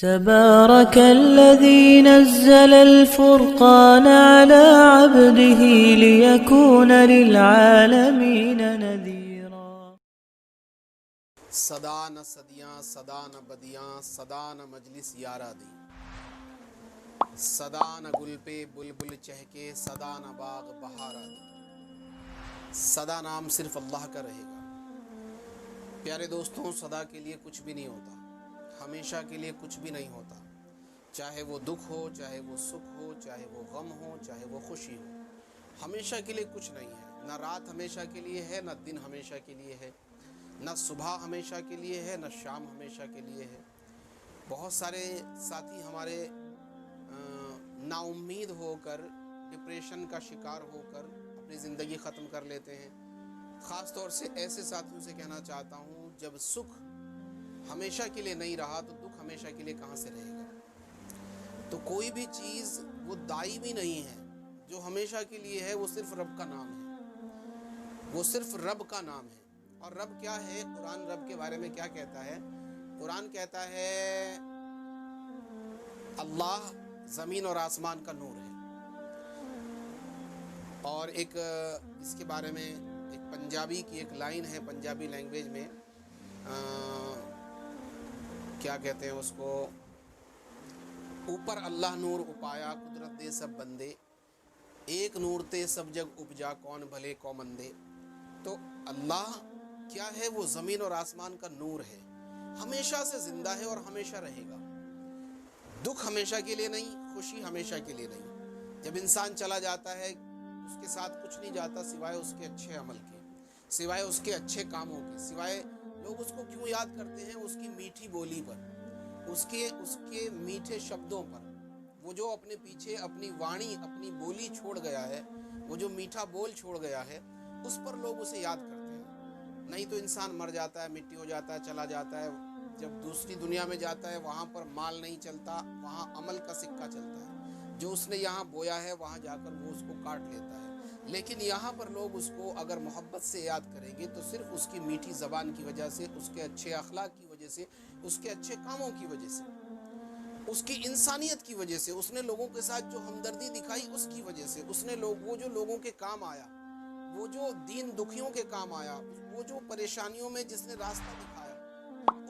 تبارك الذي نزل الفرقان على عبده ليكون للعالمين نذيرا صدا نہ صدیاں صدا نہ بدیاں صدا نہ مجلس یارا دی، صدا نہ گل پہ بلبل چہکے صدا نہ باغ بہارا دی۔ صدا نام صرف اللہ کا رہے گا۔ پیارے دوستوں، صدا کے لیے کچھ بھی نہیں ہوتا، ہمیشہ کے لیے کچھ بھی نہیں ہوتا، چاہے وہ دکھ ہو، چاہے وہ سکھ ہو، چاہے وہ غم ہو، چاہے وہ خوشی ہو، ہمیشہ کے لیے کچھ نہیں ہے۔ نہ رات ہمیشہ کے لیے ہے، نہ دن ہمیشہ کے لیے ہے، نہ صبح ہمیشہ کے لیے ہے، نہ شام ہمیشہ کے لیے ہے۔ بہت سارے ساتھی ہمارے نا امید ہو کر، ڈپریشن کا شکار ہو کر اپنی زندگی ختم کر لیتے ہیں۔ خاص طور سے ایسے ساتھیوں سے کہنا چاہتا ہوں، جب سکھ ہمیشہ کے لیے نہیں رہا تو دکھ ہمیشہ کے لیے کہاں سے رہے گا؟ تو کوئی بھی چیز وہ دائمی نہیں ہے، جو ہمیشہ کے لیے ہے وہ صرف رب کا نام ہے، وہ صرف رب کا نام ہے۔ اور رب کیا ہے؟ قرآن رب کے بارے میں کیا کہتا ہے؟ قرآن کہتا ہے اللہ زمین اور آسمان کا نور ہے۔ اور ایک اس کے بارے میں ایک پنجابی کی ایک لائن ہے، پنجابی لینگویج میں کیا کہتے ہیں اس کو، اوپر اللہ نور اپایا قدرت دے سب بندے، ایک نور تے سب جگ اپجا کون بھلے کو مندے۔ تو اللہ کیا ہے؟ وہ زمین اور آسمان کا نور ہے، ہمیشہ سے زندہ ہے اور ہمیشہ رہے گا۔ دکھ ہمیشہ کے لیے نہیں، خوشی ہمیشہ کے لیے نہیں۔ جب انسان چلا جاتا ہے اس کے ساتھ کچھ نہیں جاتا سوائے اس کے اچھے عمل کے، سوائے اس کے اچھے کاموں کے، سوائے لوگ اس کو کیوں یاد کرتے ہیں؟ اس کی میٹھی بولی پر، اس کے میٹھے شبدوں پر۔ وہ جو اپنے پیچھے اپنی وانی، اپنی بولی چھوڑ گیا ہے، وہ جو میٹھا بول چھوڑ گیا ہے، اس پر لوگ اسے یاد کرتے ہیں۔ نہیں تو انسان مر جاتا ہے، مٹی ہو جاتا ہے، چلا جاتا ہے۔ جب دوسری دنیا میں جاتا ہے وہاں پر مال نہیں چلتا، وہاں عمل کا سکہ چلتا ہے۔ جو اس نے یہاں بویا ہے وہاں جا کر وہ اس کو کاٹ لیتا ہے۔ لیکن یہاں پر لوگ اس کو اگر محبت سے یاد کریں گے تو صرف اس کی میٹھی زبان کی وجہ سے، اس کے اچھے اخلاق کی وجہ سے، اس کے اچھے کاموں کی وجہ سے، اس کی انسانیت کی وجہ سے، اس نے لوگوں کے ساتھ جو ہمدردی دکھائی اس کی وجہ سے، اس نے وہ جو لوگوں کے کام آیا، وہ جو دین دکھیوں کے کام آیا، وہ جو پریشانیوں میں جس نے راستہ دکھایا،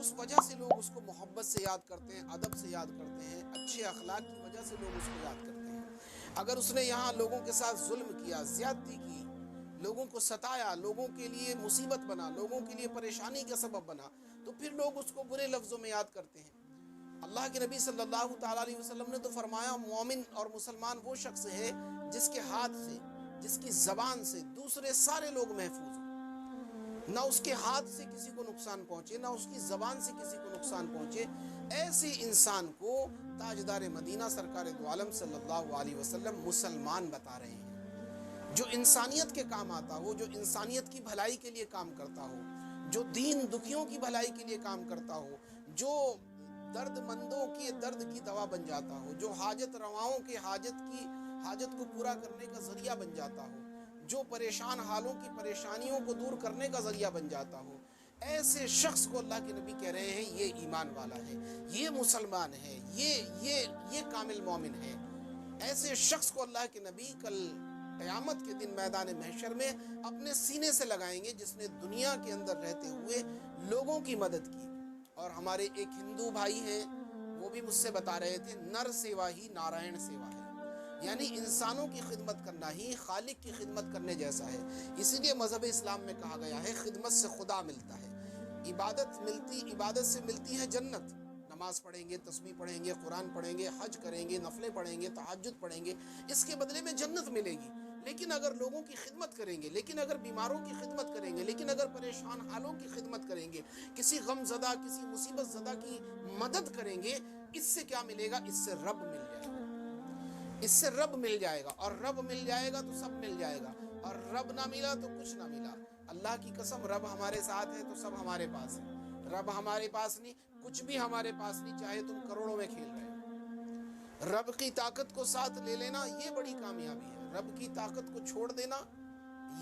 اس وجہ سے لوگ اس کو محبت سے یاد کرتے ہیں، ادب سے یاد کرتے ہیں، اچھے اخلاق کی وجہ سے لوگ اس کو یاد کرتے ہیں۔ اگر اس نے یہاں لوگوں کے ساتھ ظلم کیا، زیادتی کی، لوگوں کو ستایا، لوگوں کے لیے مصیبت بنا، لوگوں کے لیے پریشانی کا سبب بنا، تو پھر لوگ اس کو برے لفظوں میں یاد کرتے ہیں۔ اللہ کے نبی صلی اللہ تعالیٰ علیہ وسلم نے تو فرمایا، مومن اور مسلمان وہ شخص ہے جس کے ہاتھ سے، جس کی زبان سے دوسرے سارے لوگ محفوظ ہوں، نہ اس کے ہاتھ سے کسی کو نقصان پہنچے، نہ اس کی زبان سے کسی کو نقصان پہنچے۔ ایسے انسان کو تاجدار مدینہ سرکار دو عالم صلی اللہ علیہ وسلم مسلمان بتا رہے ہیں۔ جو انسانیت کے کام آتا ہو، جو انسانیت کی بھلائی کے لیے کام کرتا ہو، جو دین دکھیوں کی بھلائی کے لیے کام کرتا ہو، جو درد مندوں کے درد کی دوا بن جاتا ہو، جو حاجت رواؤں کے حاجت کو پورا کرنے کا ذریعہ بن جاتا ہو، جو پریشان حالوں کی پریشانیوں کو دور کرنے کا ذریعہ بن جاتا ہو، ایسے شخص کو اللہ کے نبی کہہ رہے ہیں یہ ایمان والا ہے، یہ مسلمان ہے، یہ کامل مومن ہے۔ ایسے شخص کو اللہ کے نبی کل قیامت کے دن میدان محشر میں اپنے سینے سے لگائیں گے، جس نے دنیا کے اندر رہتے ہوئے لوگوں کی مدد کی۔ اور ہمارے ایک ہندو بھائی ہیں، وہ بھی مجھ سے بتا رہے تھے، نر سیوا ہی نارائن سیوا ہے، یعنی انسانوں کی خدمت کرنا ہی خالق کی خدمت کرنے جیسا ہے۔ اسی لیے مذہب اسلام میں کہا گیا ہے خدمت سے خدا ملتا ہے، عبادت سے ملتی ہے جنت۔ نماز پڑھیں گے، تسبیح پڑھیں گے، قرآن پڑھیں گے، حج کریں گے، نفلیں پڑھیں گے، تہجد پڑھیں گے، اس کے بدلے میں جنت ملے گی۔ لیکن اگر لوگوں کی خدمت کریں گے، لیکن اگر بیماروں کی خدمت کریں گے، لیکن اگر پریشان حالوں کی خدمت کریں گے، کسی غم زدہ، کسی مصیبت زدہ کی مدد کریں گے، اس سے کیا ملے گا؟ اس سے رب مل جائے گا، اس سے رب مل جائے گا، اور رب مل جائے گا تو سب مل جائے گا، اور رب نہ ملا تو کچھ نہ ملا۔ اللہ کی قسم، رب ہمارے ساتھ ہے تو سب ہمارے پاس ہے، رب ہمارے پاس نہیں، کچھ بھی ہمارے پاس نہیں، چاہے تم کروڑوں میں کھیل رہے ہو۔ رب کی طاقت کو ساتھ لے لینا یہ بڑی کامیابی ہے، رب کی طاقت کو چھوڑ دینا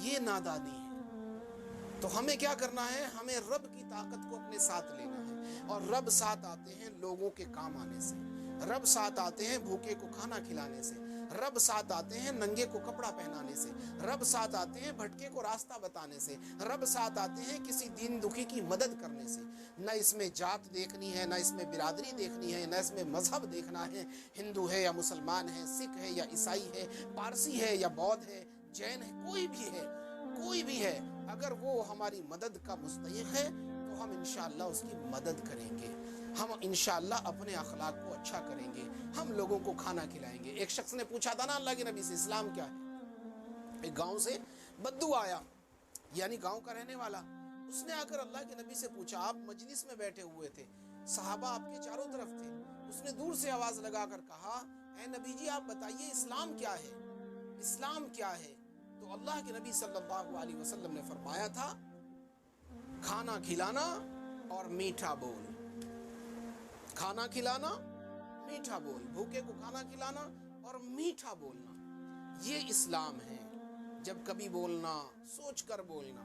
یہ نادانی ہے۔ تو ہمیں کیا کرنا ہے؟ ہمیں رب کی طاقت کو اپنے ساتھ لینا ہے۔ اور رب ساتھ آتے ہیں لوگوں کے کام آنے سے، رب ساتھ آتے ہیں بھوکے کو کھانا کھلانے سے، رب ساتھ آتے ہیں ننگے کو کپڑا پہنانے سے، رب ساتھ آتے ہیں بھٹکے کو راستہ بتانے سے، رب ساتھ آتے ہیں کسی دین دکھی کی مدد کرنے سے۔ نہ اس میں جات دیکھنی ہے، نہ اس میں برادری دیکھنی ہے، نہ اس میں مذہب دیکھنا ہے، ہندو ہے یا مسلمان ہے، سکھ ہے یا عیسائی ہے، پارسی ہے یا بودھ ہے، جین ہے، کوئی بھی ہے، اگر وہ ہماری مدد کا مستحق ہے تو ہم انشاءاللہ اس کی مدد کریں گے، ہم انشاءاللہ اپنے اخلاق کو اچھا کریں گے، ہم لوگوں کو کھانا کھلائیں گے۔ ایک شخص نے پوچھا تھا نا اللہ کے نبی سے اسلام کیا ہے؟ ایک گاؤں سے بدو آیا، یعنی گاؤں کا رہنے والا، اس نے آ کر اللہ کے نبی سے پوچھا، آپ مجلس میں بیٹھے ہوئے تھے، صحابہ آپ کے چاروں طرف تھے، اس نے دور سے آواز لگا کر کہا، اے نبی جی آپ بتائیے اسلام کیا ہے، اسلام کیا ہے؟ تو اللہ کے نبی صلی اللہ علیہ وسلم نے فرمایا تھا، کھانا کھلانا اور میٹھا بول، کھانا کھلانا میٹھا بول، بھوکے کو کھانا کھلانا اور میٹھا بولنا، یہ اسلام ہے۔ جب کبھی بولنا سوچ کر بولنا،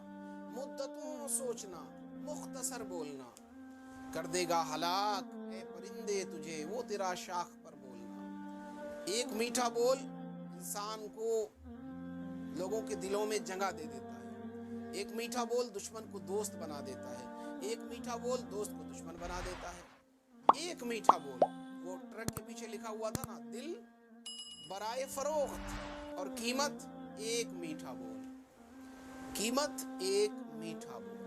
مدتوں سوچنا، مختصر بولنا، کر دے گا ہلاک اے پرندے تجھے وہ تیرا شاخ پر بولنا۔ ایک میٹھا بول انسان کو لوگوں کے دلوں میں جگہ دے دیتا ہے، ایک میٹھا بول دشمن کو دوست بنا دیتا ہے، ایک میٹھا بول دوست کو دشمن بنا دیتا ہے۔ ایک میٹھا بول، وہ ٹرک کے پیچھے لکھا ہوا تھا نا، دل برائے فروخت اور قیمت ایک میٹھا بول، قیمت ایک میٹھا بول۔